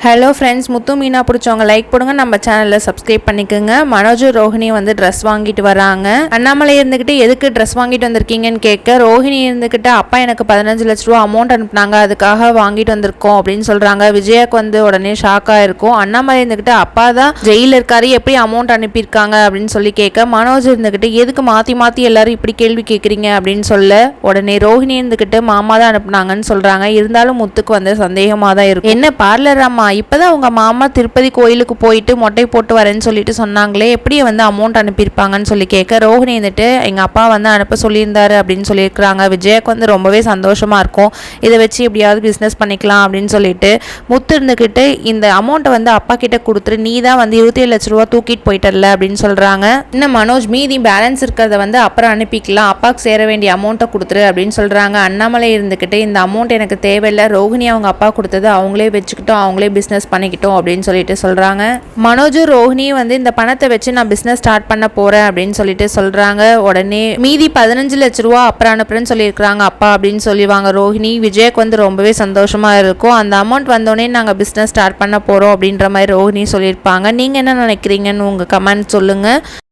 Hello friends, முத்து மீனா பிடிச்சவங்க like போடுங்க, நம்ம சேனலில் சப்ஸ்கிரைப் பண்ணிக்கோங்க. மனோஜ் ரோஹிணி வந்து ட்ரெஸ் வாங்கிட்டு வராங்க. அண்ணாமலை இருந்துக்கிட்டு எதுக்கு ட்ரெஸ் வாங்கிட்டு வந்திருக்கீங்கன்னு கேட்க, ரோஹிணி இருந்துக்கிட்டு அப்பா எனக்கு 15 லட்ச ரூபா அமௌண்ட் அனுப்புனாங்க, அதுக்காக வாங்கிட்டு வந்திருக்கோம் அப்படின்னு சொல்கிறாங்க. விஜயாக்கு வந்து உடனே ஷாக்காக இருக்கும். அண்ணாமலை இருந்துக்கிட்டு அப்பா தான் ஜெயிலில் இருக்காரு, எப்படி அமௌண்ட் அனுப்பியிருக்காங்க அப்படின்னு சொல்லி கேட்க, மனோஜ் இருந்துக்கிட்டு எதுக்கு மாற்றி மாற்றி எல்லாரும் இப்படி கேள்வி கேட்குறீங்க அப்படின்னு சொல்ல, உடனே ரோஹிணி இருந்துக்கிட்டு மாமா தான் அனுப்புனாங்கன்னு சொல்கிறாங்க. இருந்தாலும் முத்துக்கு வந்து சந்தேகமாக தான் இருக்கும். என்ன பார்லர் அம்மா, இப்போதான் உங்கள் மாமா திருப்பதி கோயிலுக்கு போயிட்டு மொட்டை போட்டு வரேன்னு சொல்லிட்டு சொன்னாங்களே, எப்படி வந்து அமௌண்ட் அனுப்பியிருப்பாங்கன்னு சொல்லி கேட்க, ரோஹிணி வந்துட்டு எங்கள் அப்பா வந்து அனுப்ப சொல்லியிருந்தாரு அப்படின்னு சொல்லியிருக்கிறாங்க. விஜயாக்கு வந்து ரொம்பவே சந்தோஷமாக இருக்கும். இதை வச்சு எப்படியாவது பிஸ்னஸ் பண்ணிக்கலாம் அப்படின்னு சொல்லிட்டு முத்து இருந்துக்கிட்டு இந்த அமௌண்ட்டை வந்து அப்பா கிட்ட கொடுத்துரு, நீ தான் வந்து 27 லட்ச ரூபா தூக்கிட்டு போயிட்டல அப்படின்னு சொல்கிறாங்க. இன்னும் மனோஜ் மீதி பேலன்ஸ் இருக்கிறத வந்து அப்புறம் அனுப்பிக்கலாம், அப்பாவுக்கு சேர வேண்டிய அமௌண்ட்டை கொடுத்துரு அப்படின்னு சொல்கிறாங்க. அண்ணாமலை இருந்துக்கிட்டு இந்த அமௌண்ட் எனக்கு தேவையில்லை, ரோஹிணி அவங்க அப்பா கொடுத்தது அவங்களே வச்சுக்கிட்டோம், அவங்களே பிஸ்னஸ் பண்ணிக்கிட்டோம் அப்படின்னு சொல்லிட்டு சொல்கிறாங்க. மனோஜும் ரோஹிணியும் வந்து இந்த பணத்தை வச்சு நான் பிஸ்னஸ் ஸ்டார்ட் பண்ண போகிறேன் அப்படின்னு சொல்லிட்டு சொல்கிறாங்க. உடனே மீதி 15 லட்ச ரூபா அப்புறம் அனுப்புறேன்னு சொல்லியிருக்கிறாங்க அப்பா அப்படின்னு சொல்லிவாங்க ரோஹிணி. விஜய்க்கு வந்து ரொம்பவே சந்தோஷமாக இருக்கும். அந்த அமௌண்ட் வந்தோடனே நாங்கள் பிஸ்னஸ் ஸ்டார்ட் பண்ண போகிறோம் அப்படின்ற மாதிரி ரோஹிணி சொல்லியிருப்பாங்க. நீங்கள் என்ன நினைக்கிறீங்கன்னு உங்கள் கமெண்ட் சொல்லுங்கள்.